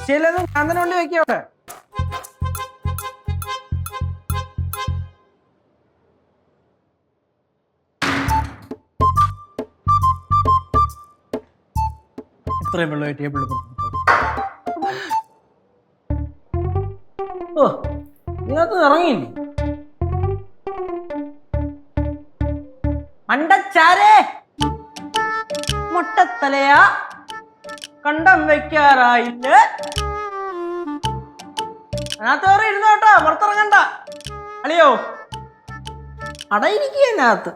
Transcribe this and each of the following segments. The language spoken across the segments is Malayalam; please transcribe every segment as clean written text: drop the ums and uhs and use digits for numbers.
വിഷയമില്ലെന്ന് ഞാൻ തന്നെ കൊണ്ട് വെക്കോട്ടെ. ഇത്രയും വെള്ളം ടേബിളിൽ ഓ ഇതിനകത്ത് ഇറങ്ങിയില്ലേ അണ്ടച്ചാരേ മുട്ടത്തലയാ കണ്ടം വെക്കാറായില്ല. അതിനകത്ത് വേറെ ഇരുന്നോട്ടോ, പുറത്തിറങ്ങണ്ട. അളിയോ അടയിരിക്കുക അതിനകത്ത്.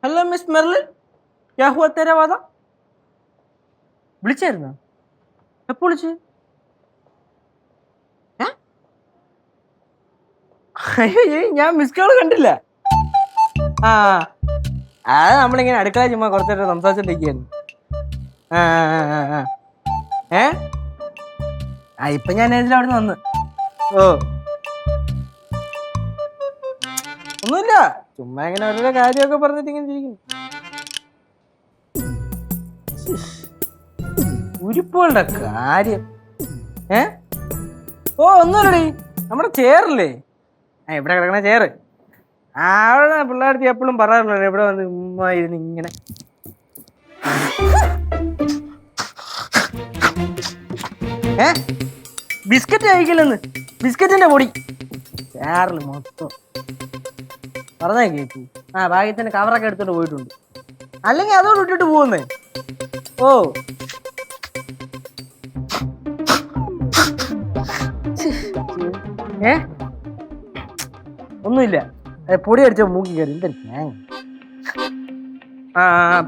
ഹലോ മിസ് മെർലിൻ, ക്യാ ഹുവാ തേരാ വാദ? വിളിച്ചായിരുന്നോ? എപ്പോ വിളിച്ചു? അയ്യോ ഞാൻ മിസ് കോൾ കണ്ടില്ല. ആ അത് നമ്മളിങ്ങനെ അടുക്കള ചുമ്മാ കുറച്ചേരം സംസാരിച്ചോണ്ടിരിക്കുകയായിരുന്നു. ഇപ്പൊ ഞാൻ ഏതിലും അവിടെ വന്ന്. ഓ ഒന്നുമില്ല, ചുമ്മാ ഇങ്ങനെ ഓരോരോ കാര്യമൊക്കെ പറഞ്ഞിട്ട് ഇങ്ങനെ ഇരിക്കുന്നു. ഉരുപ്പുകളുടെ കാര്യം. ഓ ഒന്നുമില്ലടി, നമ്മുടെ ചെയറില്ലേ, ഇവിടെ കിടക്കണ ചെയറ്, അവിടെ പിള്ളേർക്ക് എപ്പോഴും പറയാറുള്ളൂ ഇവിടെ വന്ന് ഉമ്മ ഇരുന്ന് ഇങ്ങനെ ബിസ്ക്കറ്റ് കഴിക്കില്ലെന്ന്, ബിസ്ക്കറ്റിന്റെ പൊടി ചെയറിൽ മൊത്തം പറഞ്ഞാ കേട്ടു. ഭാഗ്യത്തിന് കവറൊക്കെ എടുത്തോണ്ട് പോയിട്ടുണ്ട്, അല്ലെങ്കിൽ അതോട് ഇട്ടിട്ട് പോകുന്നേ. ഓ ഒന്നുമില്ല, പൊടി അടിച്ച മൂക്കി കയറി. എന്താ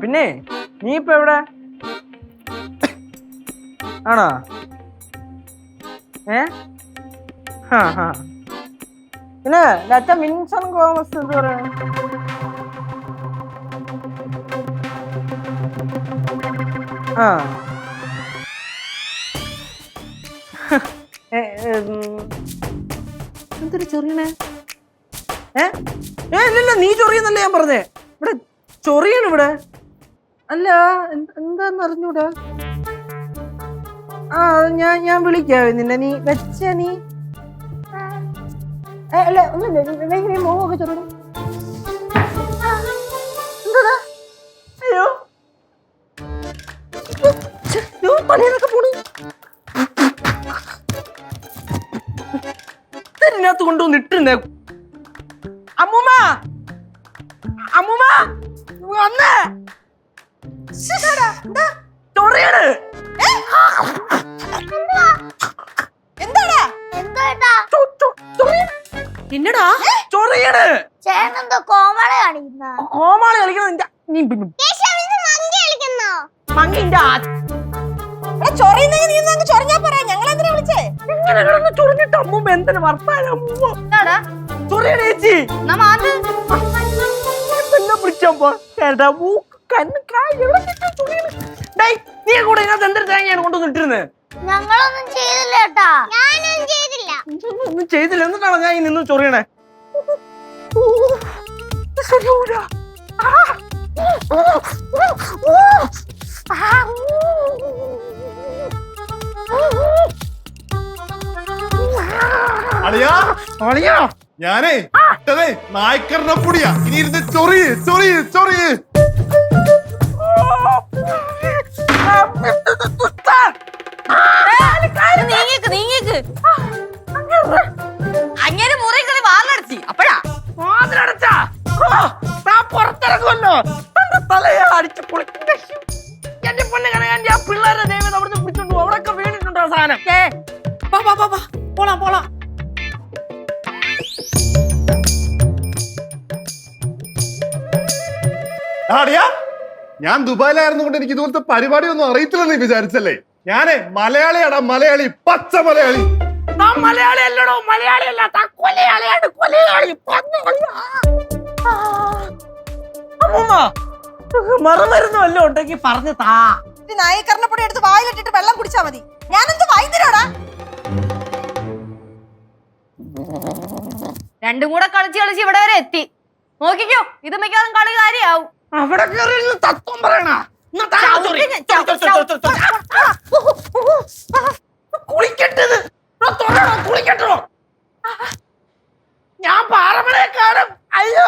പിന്നെ നീ ഇപ്പൊ എവിടെ ആണോ? പിന്നെ അച്ഛൻ വിൻസൺ ഗോമസ് എന്ത് പറയാ? എന്തൊരു ചൊറിയണേ? ഇല്ല നീ ചൊറിയെന്നല്ല ഞാൻ പറഞ്ഞേ, ഇവിടെ ചൊറിയാണ് ഇവിടെ. അല്ല എന്താന്ന് അറിഞ്ഞൂടാ. ഞാൻ വിളിക്കാവേ നിന്നെ, നീ വെച്ച നീ അല്ല ഒന്നുമില്ല, മോഹൊക്കെ ചൊറിയണം. എന്താടാ? അയ്യോ പണിയൊക്കെ പോണു. ഇതിനകത്ത് കൊണ്ടുവന്ന് ഇട്ടിരുന്നേ. അമ്മൂമ്മ അമ്മൂമ്മ വന്നേ, ചൊറിയാണ്. എന്നടാ ചൊറിയാണ്? കോമാളി കളിക്കുന്ന ചൊറിഞ്ഞിട്ട് അമ്മൂമ്മ എന്തിനു വർത്താനം ചൊറിയണേച്ചി നീ കൂടെ ഇതിനകത്ത് എന്തൊരു തേങ്ങയാണ് കൊണ്ടുവന്നിട്ടിരുന്നത്? ഞങ്ങളൊന്നും ചെയ്തില്ല കേട്ടാ, ഒന്നും ചെയ്തില്ല. എന്നിട്ടാണോ ഞാൻ ഈ നിന്ന് ചൊറിയണേ? ശരിയാവൂല. ഞാനേ നായ്ക്കറിനെ പൊടിയാ, ഇനി ഇരുന്ന് ചൊറിയ് ചൊറിയ് ചൊറിയ്. അങ്ങനെ മുറി കളി വാതിലടച്ചി. അപ്പഴാ വാതിലടച്ചാ പുറത്തിറങ്ങുമല്ലോ, തലയെ അടിച്ച് പൊളിക്കും. എന്റെ പൊന്നെ കണകാൻ ആ പിള്ളേരെ ദൈവം അവിടുന്ന് പിടിച്ചോണ്ടു, അവിടെയൊക്കെ വീണിട്ടുണ്ടോ സാധനം? പോളാം പോളാം. ഞാൻ ദുബായിലായിരുന്നു കൊണ്ട് എനിക്ക് ഇതുപോലത്തെ പരിപാടിയൊന്നും അറിയത്തില്ലെന്ന് വിചാരിച്ചല്ലേ? ഞാനേ മലയാളിയാടാ, മലയാളി, പച്ച മലയാളി. മലയാളി അല്ലടോ, മലയാളി അല്ല, കൊലയാളിയാണ്, കൊലയാളി. മറുമരുന്ന് വല്ലതും ഉണ്ടെങ്കിൽ പറഞ്ഞു താ. നായക്കറിനപ്പൊടി എടുത്ത് വായിലിട്ടിട്ട് വെള്ളം കുടിച്ചാ മതി. ഞാനെന്ത് വൈദ്യരോടാ? രണ്ടും കൂടെ കളിച്ച് കളിച്ച് ഇവിടെ വരെ എത്തി. നോക്കിക്കോ ഇത് മിക്കവാറും കളി കാര്യാവും. അവിടെ കയറി ഇരുന്ന് തത്വം പറയണ കുളിക്കട്ടത് കുളിക്കട്ടോ ഞാൻ പാറമടയെ കാണും. അയ്യോ